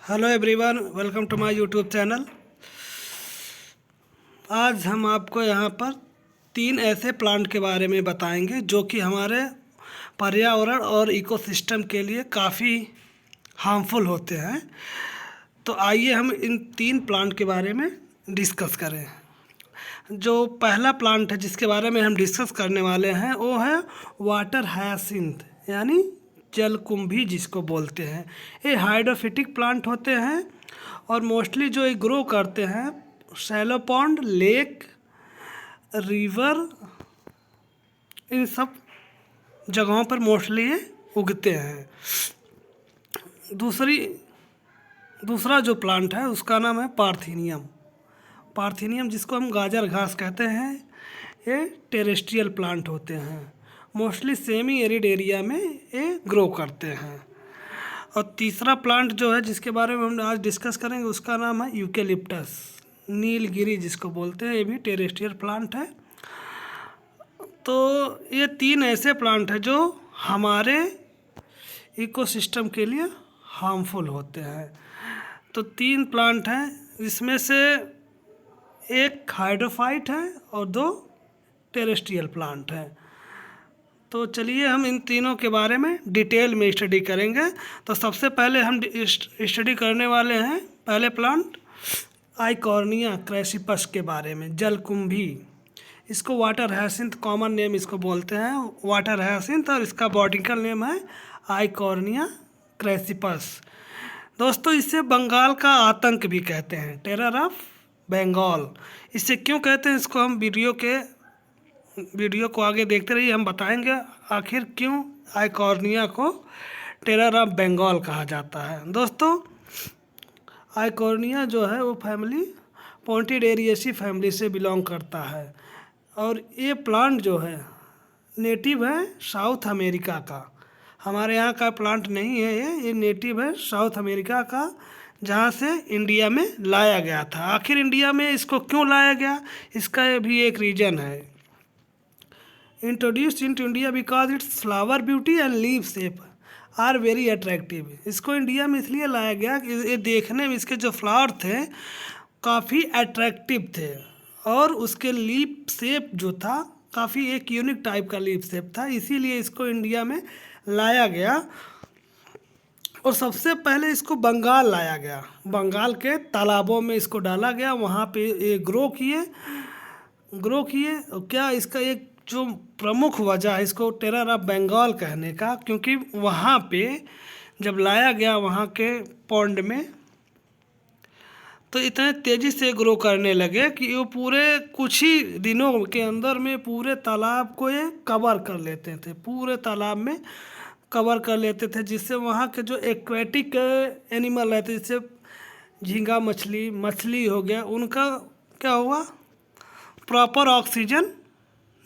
Hello everyone, welcome to my YouTube channel. आज हम आपको यहाँ पर 3 ऐसे प्लांट के बारे में बताएंगे जो कि हमारे पर्यावरण और इकोसिस्टम के लिए काफ़ी हार्मफुल होते हैं। तो आइए हम इन 3 प्लांट के बारे में डिस्कस करें। जो पहला प्लांट है जिसके बारे में हम डिस्कस करने वाले हैं वो है वाटर हायासिंथ, यानी जलकुंभी जिसको बोलते हैं। ये हाइड्रोफिटिक प्लांट होते हैं और मोस्टली जो ये ग्रो करते हैं शैलो पॉन्ड, लेक, रिवर, इन सब जगहों पर मोस्टली ये उगते हैं। दूसरा जो प्लांट है उसका नाम है पार्थीनियम जिसको हम गाजर घास कहते हैं। ये टेरेस्ट्रियल प्लांट होते हैं, मोस्टली सेमी एरिड एरिया में ये ग्रो करते हैं। और तीसरा प्लांट जो है जिसके बारे में हम आज डिस्कस करेंगे उसका नाम है यूकेलिप्टस, नीलगिरी जिसको बोलते हैं। ये भी टेरेस्ट्रियल प्लांट है। तो ये 3 ऐसे प्लांट हैं जो हमारे इकोसिस्टम के लिए हार्मफुल होते हैं। तो 3 प्लांट हैं, इसमें से एक हाइड्रोफाइट है और 2 टेरेस्ट्रियल प्लांट हैं। तो चलिए हम इन तीनों के बारे में डिटेल में स्टडी करेंगे। तो सबसे पहले हम स्टडी करने वाले हैं पहले प्लांट आइकॉर्निया क्रैसिपस के बारे में, जलकुंभी। इसको वाटर हायसिंथ कॉमन नेम इसको बोलते हैं, वाटर हायसिंथ, और इसका बॉटनिकल नेम है आइकॉर्निया क्रैसिपस। दोस्तों इसे बंगाल का आतंक भी कहते हैं, टेरर ऑफ बंगाल। इसे क्यों कहते हैं इसको हम वीडियो को आगे देखते रहिए, हम बताएंगे आखिर क्यों आइकॉर्निया को टेरर ऑफ बंगाल कहा जाता है। दोस्तों आइकॉर्निया जो है वो फैमिली पॉन्टिडेरियेसी फैमिली से बिलोंग करता है और ये प्लांट जो है नेटिव है साउथ अमेरिका का। हमारे यहाँ का प्लांट नहीं है, ये नेटिव है साउथ अमेरिका का, जहाँ से इंडिया में लाया गया था। आखिर इंडिया में इसको क्यों लाया गया, इसका भी एक रीज़न है। Introduced into India because its flower beauty and leaf shape are very attractive. इसको इंडिया में इसलिए लाया गया कि ये देखने में इसके जो फ्लावर थे काफ़ी अट्रैक्टिव थे और उसके लीफ शेप जो था काफ़ी एक यूनिक टाइप का लीफ शेप था, इसीलिए इसको इंडिया में लाया गया। और सबसे पहले इसको बंगाल लाया गया, बंगाल के तालाबों में इसको डाला गया, वहाँ पे ये ग्रो किए। क्या इसका एक जो प्रमुख वजह है इसको टेरर ऑफ बंगाल कहने का, क्योंकि वहाँ पे जब लाया गया वहाँ के पॉन्ड में तो इतने तेज़ी से ग्रो करने लगे कि वो पूरे कुछ ही दिनों के अंदर में पूरे तालाब को ये कवर कर लेते थे, पूरे तालाब में कवर कर लेते थे, जिससे वहाँ के जो एक्वेटिक एनिमल रहते जैसे झींगा मछली हो गया, उनका क्या हुआ, प्रॉपर ऑक्सीजन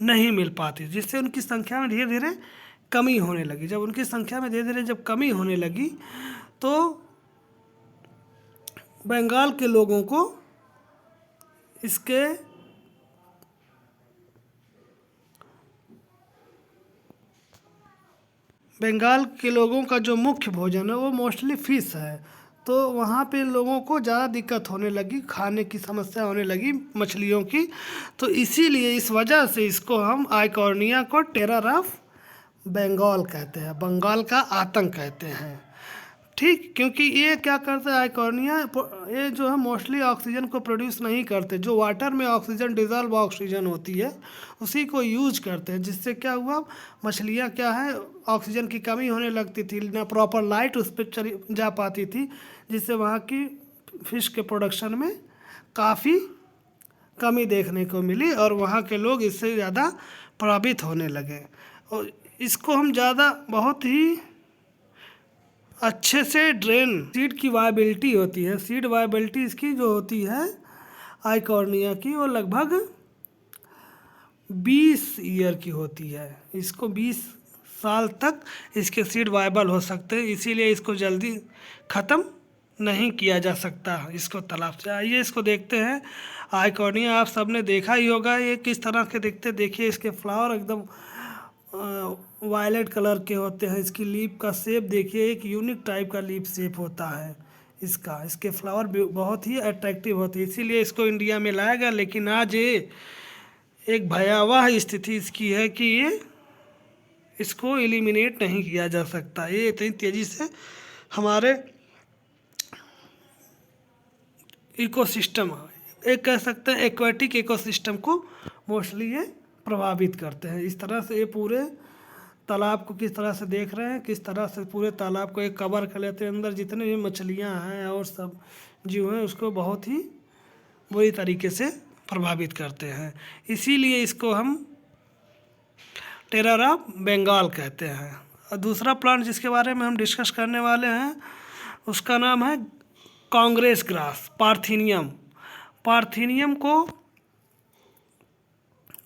नहीं मिल पाती, जिससे उनकी संख्या में धीरे धीरे कमी होने लगी। जब उनकी संख्या में धीरे धीरे जब कमी होने लगी तो बंगाल के लोगों को बंगाल के लोगों का जो मुख्य भोजन है वो मोस्टली फ़िश है। तो वहाँ पे लोगों को ज़्यादा दिक्कत होने लगी, खाने की समस्या होने लगी मछलियों की। तो इसीलिए इस वजह से इसको हम आइकॉर्निया को टेरर ऑफ बंगाल कहते हैं, बंगाल का आतंक कहते हैं। ठीक, क्योंकि ये क्या करते हैं आइकॉर्निया, ये जो है मोस्टली ऑक्सीजन को प्रोड्यूस नहीं करते। जो वाटर में ऑक्सीजन डिजॉल्व ऑक्सीजन होती है उसी को यूज करते हैं, जिससे क्या हुआ, मछलियाँ क्या है ऑक्सीजन की कमी होने लगती थी, ना प्रॉपर लाइट उस पर चली जा पाती थी, जिससे वहाँ की फिश के प्रोडक्शन में काफ़ी कमी देखने को मिली और वहाँ के लोग इससे ज़्यादा प्रभावित होने लगे। और इसको हम ज़्यादा बहुत ही अच्छे से ड्रेन, सीड की वायबिलिटी होती है, सीड वायबिलिटी इसकी जो होती है आइकॉर्निया की वो लगभग 20 ईयर की होती है। इसको 20 साल तक इसके सीड वायबल हो सकते हैं, इसीलिए इसको जल्दी ख़त्म नहीं किया जा सकता इसको तालाब से। आइए इसको देखते हैं। आइकॉर्निया आप सबने देखा ही होगा, ये किस तरह के दिखते, देखिए इसके फ्लावर एकदम वायलेट कलर के होते हैं। इसकी लीफ का शेप देखिए, एक यूनिक टाइप का लीफ शेप होता है। इसके फ्लावर बहुत ही अट्रैक्टिव होते हैं, इसीलिए इसको इंडिया में लाया गया। लेकिन आज ये एक भयावह स्थिति इसकी है कि ये इसको एलिमिनेट नहीं किया जा सकता। ये इतनी तेज़ी से हमारे इकोसिस्टम, एक कह सकते हैं एक्वाटिक इकोसिस्टम को मोस्टली ये प्रभावित करते हैं। इस तरह से ये पूरे तालाब को किस तरह से देख रहे हैं, किस तरह से पूरे तालाब को एक कवर कर लेते हैं, अंदर जितने भी मछलियाँ हैं और सब जीव हैं उसको बहुत ही बुरी तरीके से प्रभावित करते हैं। इसीलिए इसको हम टेरर ऑफ बंगाल कहते हैं। और दूसरा प्लांट जिसके बारे में हम डिस्कस करने वाले हैं उसका नाम है कांग्रेस ग्रास, पार्थेनियम। पार्थेनियम को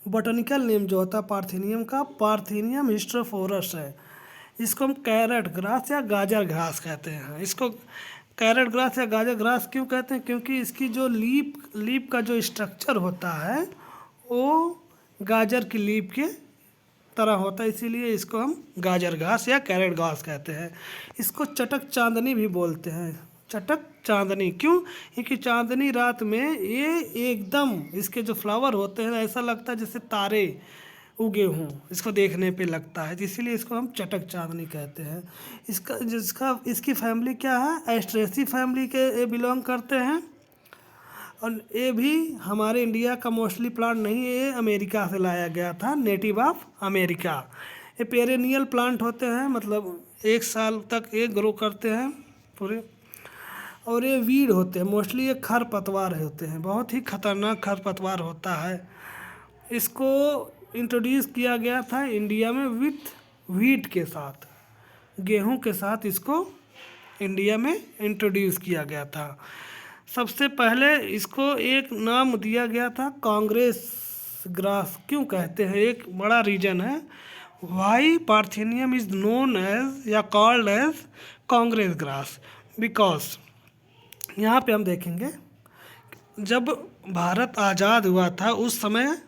बॉटनिकल नेम जो होता है पार्थेनियम का, पार्थेनियम हिस्टोफोरस है। इसको हम कैरेट ग्रास या गाजर घास कहते हैं। इसको कैरेट ग्रास या गाजर घास क्यों कहते हैं? क्योंकि इसकी जो लीप का जो स्ट्रक्चर होता है वो गाजर की लीप के तरह होता है, इसीलिए इसको हम गाजर घास या कैरेट घास कहते हैं। इसको चटक चांदनी भी बोलते हैं। चटक चांदनी क्यों? क्योंकि चांदनी रात में ये एकदम इसके जो फ्लावर होते हैं ऐसा लगता है जैसे तारे उगे हों, इसको देखने पे लगता है, इसीलिए इसको हम चटक चांदनी कहते हैं। इसकी फैमिली क्या है? एस्ट्रेसी फैमिली के ये बिलोंग करते हैं। और ये भी हमारे इंडिया का मोस्टली प्लांट नहीं है, ये अमेरिका से लाया गया था, नेटिव ऑफ अमेरिका। ये पेरेनियल प्लांट होते हैं, मतलब 1 साल तक ये ग्रो करते हैं पूरे। और ये वीड होते हैं, मोस्टली ये खरपतवार होते हैं, बहुत ही खतरनाक खरपतवार होता है। इसको इंट्रोड्यूस किया गया था इंडिया में विथ वीट के साथ, गेहूं के साथ इसको इंडिया में इंट्रोड्यूस किया गया था। सबसे पहले इसको एक नाम दिया गया था कांग्रेस ग्रास। क्यों कहते हैं? एक बड़ा रीजन है why parthenium is known as या called as Congress grass, because यहाँ पे हम देखेंगे जब भारत आज़ाद हुआ था उस समय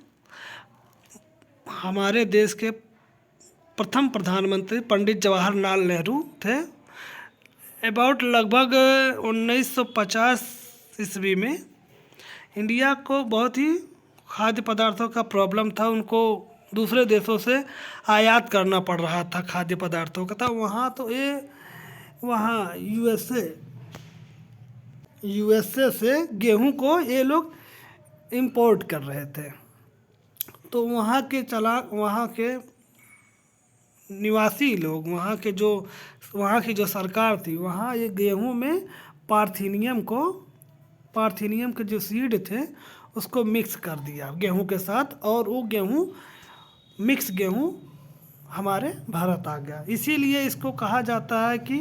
हमारे देश के प्रथम प्रधानमंत्री पंडित जवाहरलाल नेहरू थे। अबाउट लगभग 1950 ईस्वी में इंडिया को बहुत ही खाद्य पदार्थों का प्रॉब्लम था, उनको दूसरे देशों से आयात करना पड़ रहा था खाद्य पदार्थों का। था वहाँ तो ये वहाँ यूएसए से गेहूं को ये लोग इंपोर्ट कर रहे थे, तो वहाँ के निवासी लोग, वहाँ की जो सरकार थी, वहाँ ये गेहूं में पार्थेनियम के जो सीड थे उसको मिक्स कर दिया गेहूं के साथ, और वो मिक्स गेहूं हमारे भारत आ गया। इसीलिए इसको कहा जाता है कि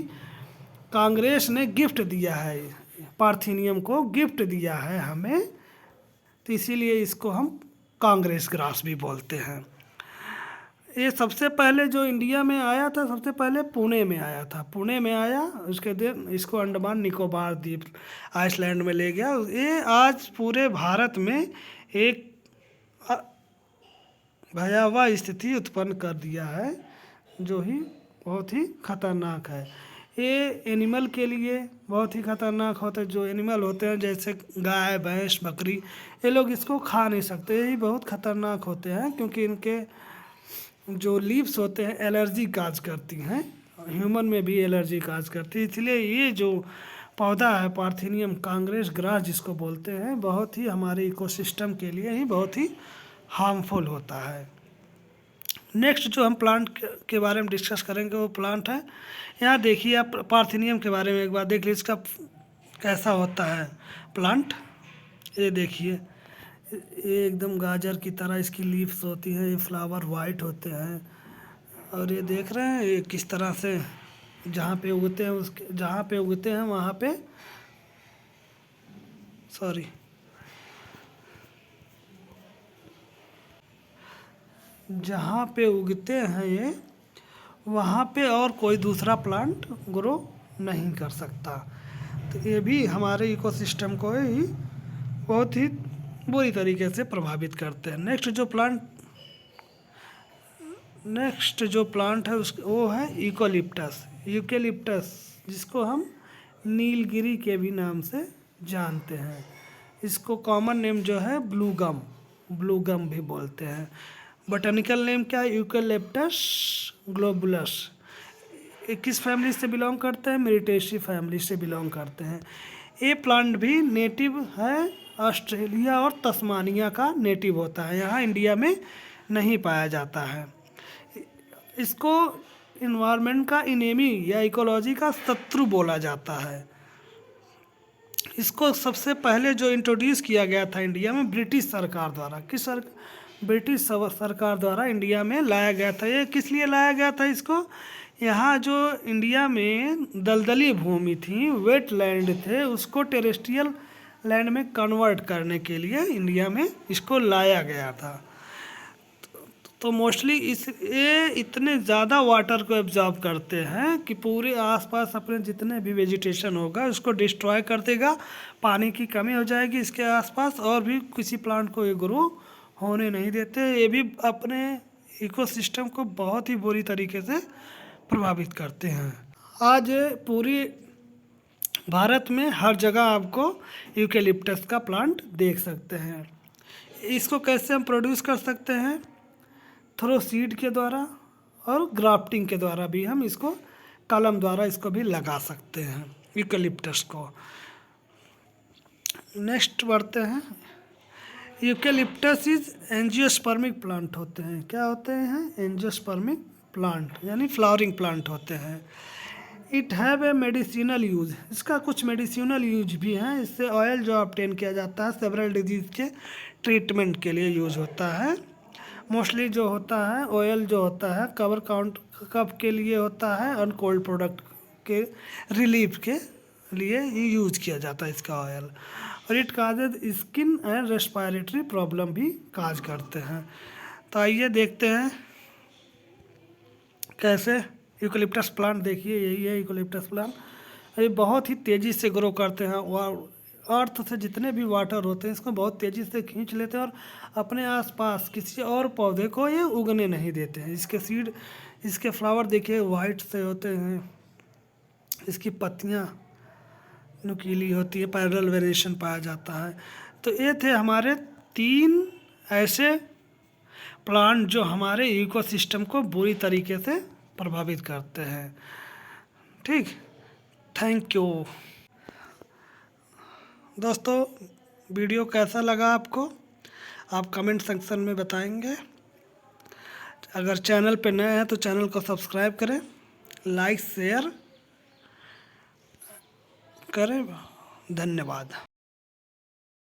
कांग्रेस ने गिफ्ट दिया है, पार्थेनियम को गिफ्ट दिया है हमें, तो इसीलिए इसको हम कांग्रेस ग्रास भी बोलते हैं। ये सबसे पहले जो इंडिया में आया था, सबसे पहले पुणे में आया था। पुणे में आया, उसके दिन इसको अंडमान निकोबार द्वीप आइसलैंड में ले गया। ये आज पूरे भारत में एक भयावह स्थिति उत्पन्न कर दिया है, जो ही बहुत ही खतरनाक है। ये एनिमल के लिए बहुत ही खतरनाक होता है। जो एनिमल होते हैं जैसे गाय, भैंस, बकरी, ये लोग इसको खा नहीं सकते, ये बहुत खतरनाक होते हैं क्योंकि इनके जो लीव्स होते हैं एलर्जी काज करती हैं, ह्यूमन में भी एलर्जी काज करती है। इसलिए ये जो पौधा है पार्थेनियम कांग्रेस ग्रास जिसको बोलते हैं, बहुत ही हमारे इकोसिस्टम के लिए ही बहुत ही हार्मफुल होता है। नेक्स्ट जो हम प्लांट के बारे में डिस्कस करेंगे वो प्लांट है, यहाँ देखिए आप पार्थेनियम के बारे में एक बार देख लीजिए इसका कैसा होता है प्लांट। ये देखिए, ये एकदम गाजर की तरह इसकी लीव्स होती हैं, ये फ्लावर वाइट होते हैं, और ये देख रहे हैं ये किस तरह से जहाँ पे उगते हैं वहाँ पे जहाँ पे उगते हैं ये, वहाँ पे और कोई दूसरा प्लांट ग्रो नहीं कर सकता। तो ये भी हमारे इकोसिस्टम को ही बहुत ही बुरी तरीके से प्रभावित करते हैं। नेक्स्ट जो प्लांट है वो है यूकेलिप्टस, जिसको हम नीलगिरी के भी नाम से जानते हैं। इसको कॉमन नेम जो है ब्लू गम भी बोलते हैं। बोटेनिकल नेम क्या है? यूकेलिप्टस ग्लोबुलस। ये किस फैमिली से बिलोंग करते हैं? मेरिटेसी फैमिली से बिलोंग करते हैं। ये प्लांट भी नेटिव है ऑस्ट्रेलिया और तस्मानिया का नेटिव होता है, यहाँ इंडिया में नहीं पाया जाता है। इसको इन्वायरमेंट का इनेमी या इकोलॉजी का शत्रु बोला जाता है। इसको सबसे पहले जो इंट्रोड्यूस किया गया था इंडिया में ब्रिटिश सरकार द्वारा। ब्रिटिश सरकार द्वारा इंडिया में लाया गया था। ये किस लिए लाया गया था इसको? यहाँ जो इंडिया में दलदली भूमि थी, वेट लैंड थे, उसको टेरेस्ट्रियल लैंड में कन्वर्ट करने के लिए इंडिया में इसको लाया गया था। तो मोस्टली ये इतने ज़्यादा वाटर को एब्जॉर्ब करते हैं कि पूरे आसपास अपने जितने भी वेजिटेशन होगा उसको डिस्ट्रॉय कर देगा। पानी की कमी हो जाएगी इसके आसपास और भी किसी प्लांट को ये ग्रो होने नहीं देते। ये भी अपने इकोसिस्टम को बहुत ही बुरी तरीके से प्रभावित करते हैं। आज पूरी भारत में हर जगह आपको यूकेलिप्टस का प्लांट देख सकते हैं। इसको कैसे हम प्रोड्यूस कर सकते हैं? थ्रो सीड के द्वारा और ग्राफ्टिंग के द्वारा भी हम इसको कलम द्वारा इसको भी लगा सकते हैं यूकेलिप्टस को। नेक्स्ट बढ़ते हैं। यूकेलिप्टस इज एंजियोस्पर्मिक प्लांट होते हैं। क्या होते हैं? एंजियोस्पर्मिक प्लांट यानी फ्लावरिंग प्लांट होते हैं। It have a medicinal use. इसका कुछ मेडिसिनल यूज भी हैं। इससे ऑयल जो ऑब्टेन किया जाता है सेवरल डिजीज के ट्रीटमेंट के लिए यूज होता है। मोस्टली जो होता है ऑयल जो होता है कफ के लिए होता है और कोल्ड प्रोडक्ट के रिलीफ के लिए यूज किया जाता है इसका ऑयल। और it causes skin and respiratory problem भी काज करते हैं। तो आइए देखते हैं कैसे यूकेलिप्टस प्लांट। देखिए यही है यूकेलिप्टस प्लांट। ये बहुत ही तेज़ी से ग्रो करते हैं और अर्थ से जितने भी वाटर होते हैं इसको बहुत तेज़ी से खींच लेते हैं और अपने आसपास किसी और पौधे को ये उगने नहीं देते हैं। इसके सीड, इसके फ्लावर देखिए वाइट से होते हैं। इसकी पत्तियाँ नुकीली होती है, पैरेलल वेरिएशन पाया जाता है। तो ये थे हमारे 3 ऐसे प्लांट जो हमारे इकोसिस्टम को बुरी तरीके से प्रभावित करते हैं। ठीक, थैंक यू दोस्तों। वीडियो कैसा लगा आपको आप कमेंट सेक्शन में बताएंगे। अगर चैनल पे नए हैं तो चैनल को सब्सक्राइब करें, लाइक शेयर करें। धन्यवाद।